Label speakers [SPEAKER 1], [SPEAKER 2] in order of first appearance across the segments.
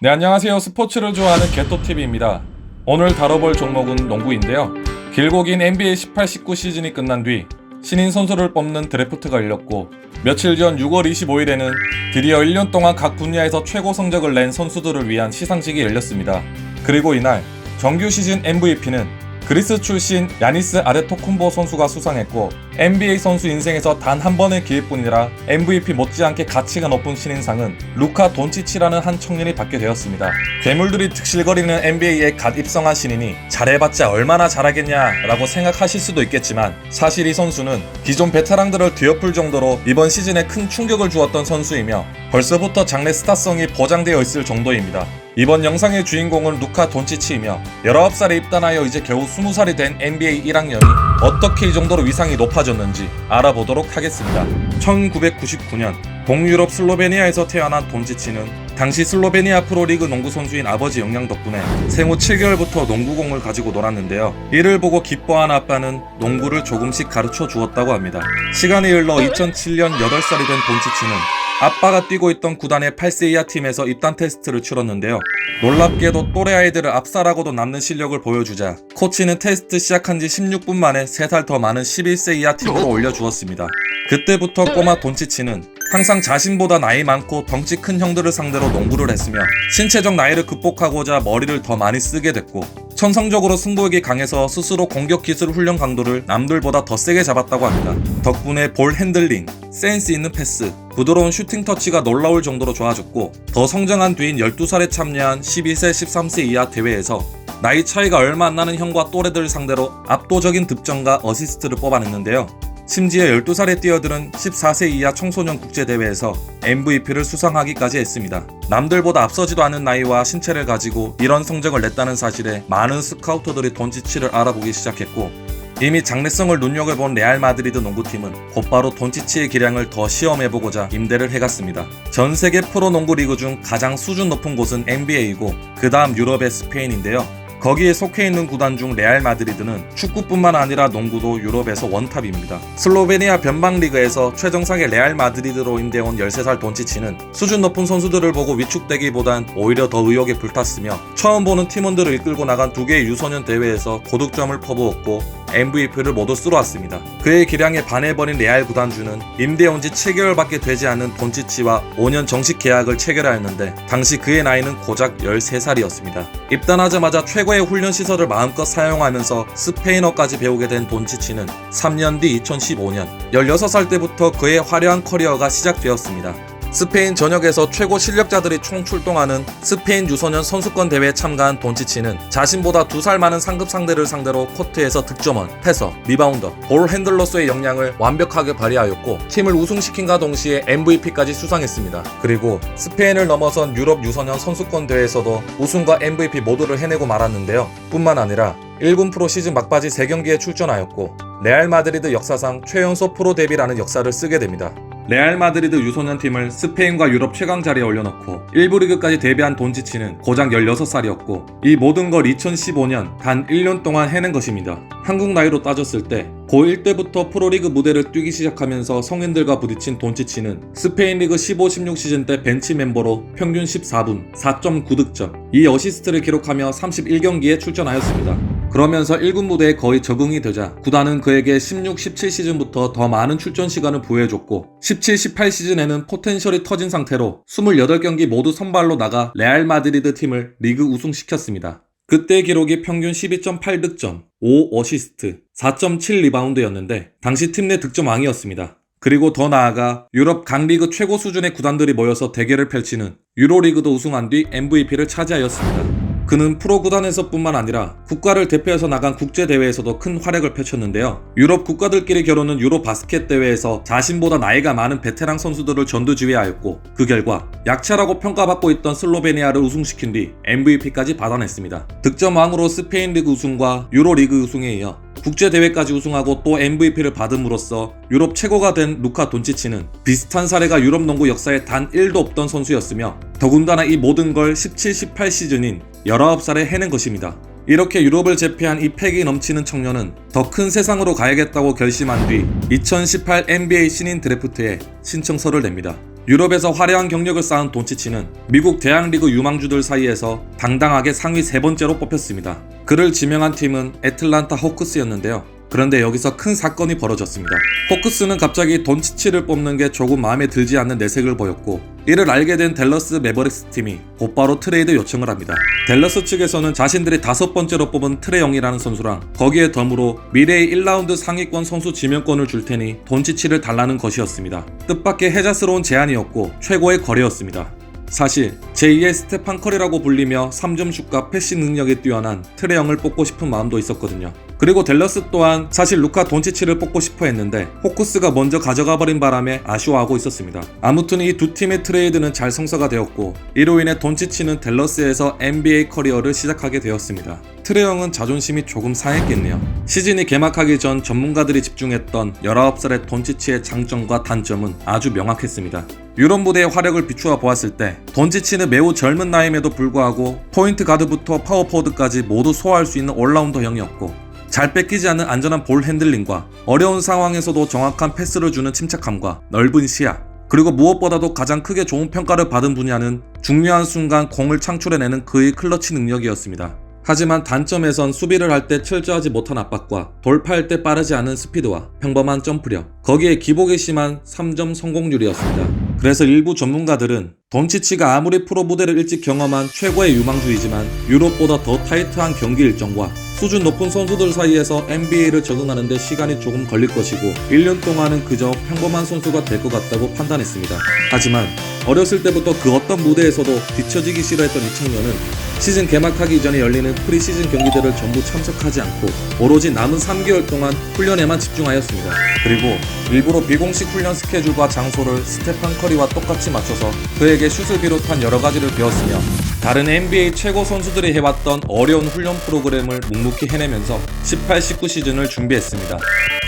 [SPEAKER 1] 네, 안녕하세요. 스포츠를 좋아하는 개토TV입니다. 오늘 다뤄볼 종목은 농구인데요. 길고 긴 NBA 18-19 시즌이 끝난 뒤 신인 선수를 뽑는 드래프트가 열렸고, 며칠 전 6월 25일에는 드디어 1년 동안 각 분야에서 최고 성적을 낸 선수들을 위한 시상식이 열렸습니다. 그리고 이날 정규 시즌 MVP는 그리스 출신 야니스 아데토쿤보 선수가 수상했고, NBA 선수 인생에서 단 한 번의 기회뿐이라 MVP 못지않게 가치가 높은 신인상은 루카 돈치치라는 한 청년이 받게 되었습니다. 괴물들이 득실거리는 NBA에 갓 입성한 신인이 잘해봤자 얼마나 잘하겠냐라고 생각하실 수도 있겠지만, 사실 이 선수는 기존 베테랑들을 뒤엎을 정도로 이번 시즌에 큰 충격을 주었던 선수이며 벌써부터 장래 스타성이 보장되어 있을 정도입니다. 이번 영상의 주인공은 루카 돈치치이며 19살에 입단하여 이제 겨우 20살이 된 NBA 1학년이 어떻게 이 정도로 위상이 높아졌는지 알아보도록 하겠습니다. 1999년 동유럽 슬로베니아에서 태어난 돈치치는 당시 슬로베니아 프로리그 농구 선수인 아버지 영향 덕분에 생후 7개월부터 농구공을 가지고 놀았는데요. 이를 보고 기뻐한 아빠는 농구를 조금씩 가르쳐 주었다고 합니다. 시간이 흘러 2007년 8살이 된 돈치치는 아빠가 뛰고 있던 구단의 8세 이하 팀에서 입단 테스트를 치렀는데요. 놀랍게도 또래 아이들을 압살하고도 남는 실력을 보여주자 코치는 테스트 시작한 지 16분 만에 3살 더 많은 11세 이하 팀으로 올려주었습니다. 그때부터 꼬마 돈치치는 항상 자신보다 나이 많고 덩치 큰 형들을 상대로 농구를 했으며 신체적 나이를 극복하고자 머리를 더 많이 쓰게 됐고, 천성적으로 승부욕이 강해서 스스로 공격 기술 훈련 강도를 남들보다 더 세게 잡았다고 합니다. 덕분에 볼 핸들링, 센스 있는 패스, 부드러운 슈팅 터치가 놀라울 정도로 좋아졌고, 더 성장한 뒤인 12살에 참여한 12세, 13세 이하 대회에서 나이 차이가 얼마 안 나는 형과 또래들 상대로 압도적인 득점과 어시스트를 뽑아냈는데요. 심지어 12살에 뛰어드는 14세 이하 청소년 국제대회에서 MVP를 수상하기까지 했습니다. 남들보다 앞서지도 않은 나이와 신체를 가지고 이런 성적을 냈다는 사실에 많은 스카우터들이 돈치치를 알아보기 시작했고, 이미 장래성을 눈여겨본 레알 마드리드 농구팀은 곧바로 돈치치의 기량을 더 시험해보고자 임대를 해갔습니다. 전세계 프로농구 리그 중 가장 수준 높은 곳은 NBA이고 그 다음 유럽의 스페인인데요. 거기에 속해 있는 구단 중 레알 마드리드는 축구뿐만 아니라 농구도 유럽에서 원탑입니다. 슬로베니아 변방리그에서 최정상의 레알 마드리드로 임대온 13살 돈치치는 수준 높은 선수들을 보고 위축되기보단 오히려 더 의욕에 불탔으며, 처음 보는 팀원들을 이끌고 나간 2개의 유소년 대회에서 고득점을 퍼부었고 MVP를 모두 쓸어왔습니다. 그의 기량에 반해버린 레알 구단주는 임대온 지 7개월밖에 되지 않은 돈치치와 5년 정식 계약을 체결하였는데, 당시 그의 나이는 고작 13살이었습니다. 입단하자마자 최고의 훈련 시설을 마음껏 사용하면서 스페인어까지 배우게 된 돈치치는 3년 뒤 2015년 16살 때부터 그의 화려한 커리어가 시작되었습니다. 스페인 전역에서 최고 실력자들이 총 출동하는 스페인 유소년 선수권 대회에 참가한 돈치치는 자신보다 2살 많은 상급 상대를 상대로 코트에서 득점원, 패서, 리바운더, 볼 핸들러로서의 역량을 완벽하게 발휘하였고 팀을 우승시킨과 동시에 MVP까지 수상했습니다. 그리고 스페인을 넘어선 유럽 유소년 선수권 대회에서도 우승과 MVP 모두를 해내고 말았는데요. 뿐만 아니라 1군 프로 시즌 막바지 3경기에 출전하였고 레알 마드리드 역사상 최연소 프로 데뷔라는 역사를 쓰게 됩니다. 레알 마드리드 유소년 팀을 스페인과 유럽 최강 자리에 올려놓고 1부 리그까지 데뷔한 돈치치는 고작 16살이었고 이 모든 걸 2015년 단 1년 동안 해낸 것입니다. 한국 나이로 따졌을 때 고1 때부터 프로리그 무대를 뛰기 시작하면서 성인들과 부딪힌 돈치치는 스페인 리그 15-16 시즌 때 벤치 멤버로 평균 14분, 4.9득점, 2어시스트를 기록하며 31경기에 출전하였습니다. 그러면서 1군 무대에 거의 적응이 되자 구단은 그에게 16-17 시즌부터 더 많은 출전 시간을 부여해줬고 17-18 시즌에는 포텐셜이 터진 상태로 28경기 모두 선발로 나가 레알 마드리드 팀을 리그 우승시켰습니다. 그때 기록이 평균 12.8득점, 5어시스트, 4.7 리바운드였는데 당시 팀 내 득점왕이었습니다. 그리고 더 나아가 유럽 강리그 최고 수준의 구단들이 모여서 대결을 펼치는 유로리그도 우승한 뒤 MVP를 차지하였습니다. 그는 프로 구단에서 뿐만 아니라 국가를 대표해서 나간 국제대회에서도 큰 활약을 펼쳤는데요. 유럽 국가들끼리 겨루는 유로 바스켓 대회에서 자신보다 나이가 많은 베테랑 선수들을 전두지휘하였고 그 결과 약체라고 평가받고 있던 슬로베니아를 우승시킨 뒤 MVP까지 받아냈습니다. 득점왕으로 스페인 리그 우승과 유로 리그 우승에 이어 국제대회까지 우승하고 또 MVP를 받음으로써 유럽 최고가 된 루카 돈치치는 비슷한 사례가 유럽 농구 역사에 단 1도 없던 선수였으며 더군다나 이 모든 걸 17-18 시즌인 19살에 해낸 것입니다. 이렇게 유럽을 제패한 이 패기 넘치는 청년은 더 큰 세상으로 가야겠다고 결심한 뒤 2018 NBA 신인 드래프트에 신청서를 냅니다. 유럽에서 화려한 경력을 쌓은 돈치치는 미국 대학리그 유망주들 사이에서 당당하게 상위 3번째로 뽑혔습니다. 그를 지명한 팀은 애틀란타 호크스였는데요. 그런데 여기서 큰 사건이 벌어졌습니다. 호크스는 갑자기 돈치치를 뽑는 게 조금 마음에 들지 않는 내색을 보였고, 이를 알게 된 댈러스 매버릭스 팀이 곧바로 트레이드 요청을 합니다. 댈러스 측에서는 자신들이 5번째로 뽑은 트레 영이라는 선수랑 거기에 덤으로 미래의 1라운드 상위권 선수 지명권을 줄 테니 돈치치를 달라는 것이었습니다. 뜻밖의 해자스러운 제안이었고 최고의 거래였습니다. 사실 제2의 스테판 커리라고 불리며 3점 슛과 패싱 능력이 뛰어난 트레 영을 뽑고 싶은 마음도 있었거든요. 그리고 댈러스 또한 사실 루카 돈치치를 뽑고 싶어 했는데 호크스가 먼저 가져가 버린 바람에 아쉬워하고 있었습니다. 아무튼 이 두 팀의 트레이드는 잘 성사가 되었고, 이로 인해 돈치치는 댈러스에서 NBA 커리어를 시작하게 되었습니다. 트레 영은 자존심이 조금 상했겠네요. 시즌이 개막하기 전 전문가들이 집중했던 19살의 돈치치의 장점과 단점은 아주 명확했습니다. 유럽 무대의 화력을 비추어 보았을 때 돈치치는 매우 젊은 나이임에도 불구하고 포인트 가드부터 파워포워드까지 모두 소화할 수 있는 올라운더형이었고, 잘 뺏기지 않는 안전한 볼 핸들링과 어려운 상황에서도 정확한 패스를 주는 침착함과 넓은 시야, 그리고 무엇보다도 가장 크게 좋은 평가를 받은 분야는 중요한 순간 공을 창출해내는 그의 클러치 능력이었습니다. 하지만 단점에선 수비를 할 때 철저하지 못한 압박과 돌파할 때 빠르지 않은 스피드와 평범한 점프력, 거기에 기복이 심한 3점 성공률이었습니다. 그래서 일부 전문가들은 돈치치가 아무리 프로 무대를 일찍 경험한 최고의 유망주이지만 유럽보다 더 타이트한 경기 일정과 수준 높은 선수들 사이에서 NBA를 적응하는 데 시간이 조금 걸릴 것이고 1년 동안은 그저 평범한 선수가 될 것 같다고 판단했습니다. 하지만 어렸을 때부터 그 어떤 무대에서도 뒤처지기 싫어했던 이 청년은 시즌 개막하기 전에 열리는 프리시즌 경기들을 전부 참석하지 않고 오로지 남은 3개월 동안 훈련에만 집중하였습니다. 그리고 일부러 비공식 훈련 스케줄과 장소를 스테판 커리와 똑같이 맞춰서 그에게 슛을 비롯한 여러 가지를 배웠으며, 다른 NBA 최고 선수들이 해왔던 어려운 훈련 프로그램을 묵묵히 해내면서 18-19 시즌을 준비했습니다.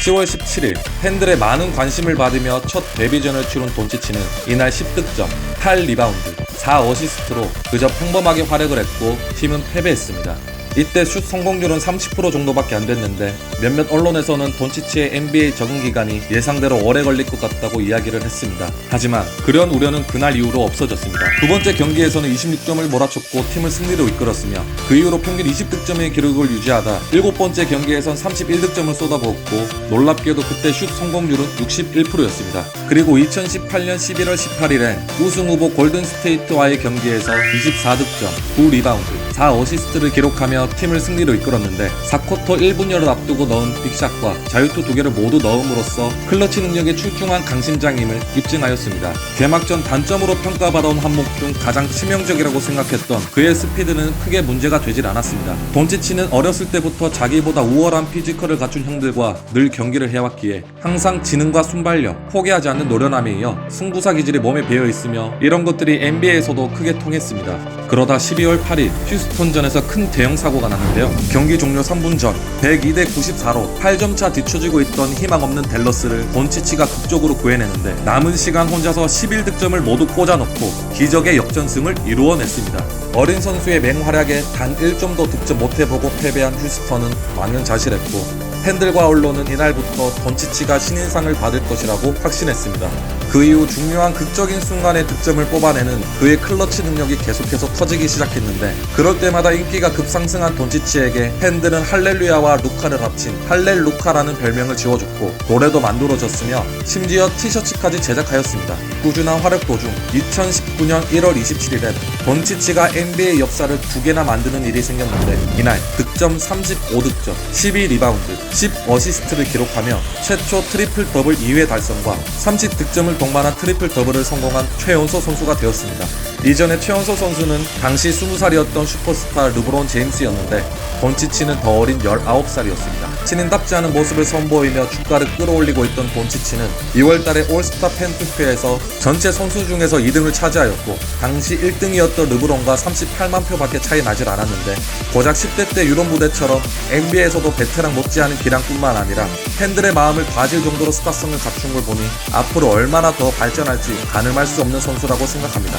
[SPEAKER 1] 10월 17일 팬들의 많은 관심을 받으며 첫 데뷔전을 치른 돈치치는 이날 10득점, 8리바운드, 4어시스트로 그저 평범하게 활약을 했고 팀은 패배했습니다. 이때 슛 성공률은 30% 정도밖에 안 됐는데 몇몇 언론에서는 돈치치의 NBA 적응 기간이 예상대로 오래 걸릴 것 같다고 이야기를 했습니다. 하지만 그런 우려는 그날 이후로 없어졌습니다. 두 번째 경기에서는 26점을 몰아쳤고 팀을 승리로 이끌었으며 그 이후로 평균 20득점의 기록을 유지하다 7번째 경기에선 31득점을 쏟아부었고 놀랍게도 그때 슛 성공률은 61%였습니다. 그리고 2018년 11월 18일엔 우승 후보 골든스테이트와의 경기에서 24득점, 9리바운드, 4어시스트를 기록하며 팀을 승리로 이끌었는데 4쿼터 1분여를 앞두고 넣은 빅샷과 자유투 2개를 모두 넣음으로써 클러치 능력에 출중한 강심장임을 입증하였습니다. 개막전 단점으로 평가받아온 한목 중 가장 치명적이라고 생각했던 그의 스피드는 크게 문제가 되질 않았습니다. 돈치치는 어렸을 때부터 자기보다 우월한 피지컬을 갖춘 형들과 늘 경기를 해왔기에 항상 지능과 순발력, 포기하지 않는 노련함에 이어 승부사 기질이 몸에 배어있으며 이런 것들이 NBA에서도 크게 통했습니다. 그러다 12월 8일 휴스턴전에서 큰 대형 사고가 났는데요. 경기 종료 3분 전 102대 94로 8점차 뒤처지고 있던 희망 없는 댈러스를 돈치치가 극적으로 구해내는데 남은 시간 혼자서 11득점을 모두 꽂아넣고 기적의 역전승을 이루어냈습니다. 어린 선수의 맹활약에 단 1점도 득점 못해보고 패배한 휴스턴은 망연자실했고 팬들과 언론은 이날부터 돈치치가 신인상을 받을 것이라고 확신했습니다. 그 이후 중요한 극적인 순간에 득점을 뽑아내는 그의 클러치 능력이 계속해서 터지기 시작했는데 그럴 때마다 인기가 급상승한 돈치치에게 팬들은 할렐루야와 루카를 합친 할렐루카라는 별명을 지어줬고 노래도 만들어졌으며 심지어 티셔츠까지 제작하였습니다. 꾸준한 활약 도중 2019년 1월 27일엔 돈치치가 NBA 역사를 2개나 만드는 일이 생겼는데 이날 득점 35득점, 12리바운드, 10어시스트를 기록하며 최초 트리플 더블 2회 달성과 30득점을 동반한 트리플 더블을 성공한 최연소 선수가 되었습니다. 이전에 최연소 선수는 당시 20살이었던 슈퍼스타 르브론 제임스였는데 돈치치는 더 어린 19살이었습니다. 신인답지 않은 모습을 선보이며 주가를 끌어올리고 있던 돈치치는 2월달에 올스타 팬 투표에서 전체 선수 중에서 2등을 차지하였고 당시 1등이었던 르브론과 38만 표밖에 차이 나질 않았는데 고작 10대 때 유럽 무대처럼 NBA에서도 베테랑 못지않은 기량뿐만 아니라 팬들의 마음을 다질 정도로 스타성을 갖춘 걸 보니 앞으로 얼마나 더 발전할지 가늠할 수 없는 선수라고 생각합니다.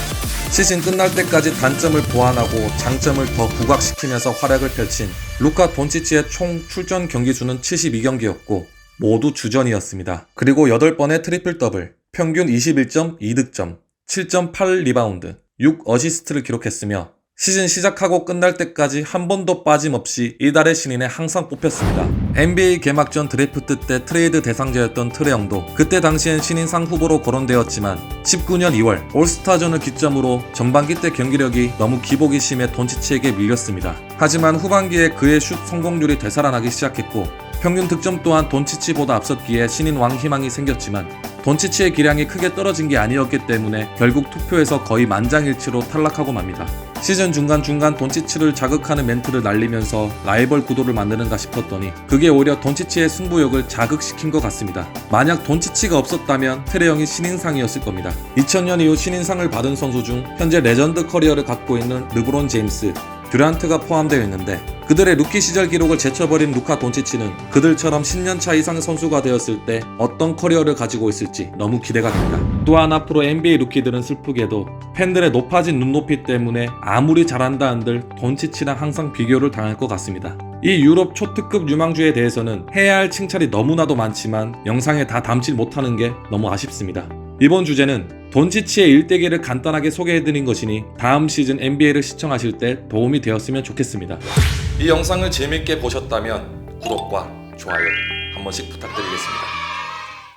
[SPEAKER 1] 시즌 끝날 때까지 단점을 보완하고 장점을 더 부각시키면서 활약을 펼친 루카 돈치치의 총 출전 경기 수는 72경기였고 모두 주전이었습니다. 그리고 8번의 트리플 더블, 평균 21.2득점, 7.8 리바운드, 6 어시스트를 기록했으며 시즌 시작하고 끝날 때까지 한 번도 빠짐없이 이달의 신인에 항상 뽑혔습니다. NBA 개막 전 드래프트 때 트레이드 대상자였던 트레 영도 그때 당시엔 신인상 후보로 거론되었지만 19년 2월 올스타전을 기점으로 전반기 때 경기력이 너무 기복이 심해 돈치치에게 밀렸습니다. 하지만 후반기에 그의 슛 성공률이 되살아나기 시작했고 평균 득점 또한 돈치치보다 앞섰기에 신인 왕 희망이 생겼지만 돈치치의 기량이 크게 떨어진 게 아니었기 때문에 결국 투표에서 거의 만장일치로 탈락하고 맙니다. 시즌 중간중간 돈치치를 자극하는 멘트를 날리면서 라이벌 구도를 만드는가 싶었더니 그게 오히려 돈치치의 승부욕을 자극시킨 것 같습니다. 만약 돈치치가 없었다면 트레 영이 신인상이었을 겁니다. 2000년 이후 신인상을 받은 선수 중 현재 레전드 커리어를 갖고 있는 르브론 제임스, 듀란트가 포함되어 있는데 그들의 루키 시절 기록을 제쳐버린 루카 돈치치는 그들처럼 10년차 이상 선수가 되었을 때 어떤 커리어를 가지고 있을지 너무 기대가 됩니다. 또한 앞으로 NBA 루키들은 슬프게도 팬들의 높아진 눈높이 때문에 아무리 잘한다 한들 돈치치랑 항상 비교를 당할 것 같습니다. 이 유럽 초특급 유망주에 대해서는 해야 할 칭찬이 너무나도 많지만 영상에 다 담지 못하는 게 너무 아쉽습니다. 이번 주제는 돈치치의 일대기를 간단하게 소개해드린 것이니 다음 시즌 NBA를 시청하실 때 도움이 되었으면 좋겠습니다. 이 영상을 재밌게 보셨다면 구독과 좋아요 한 번씩 부탁드리겠습니다.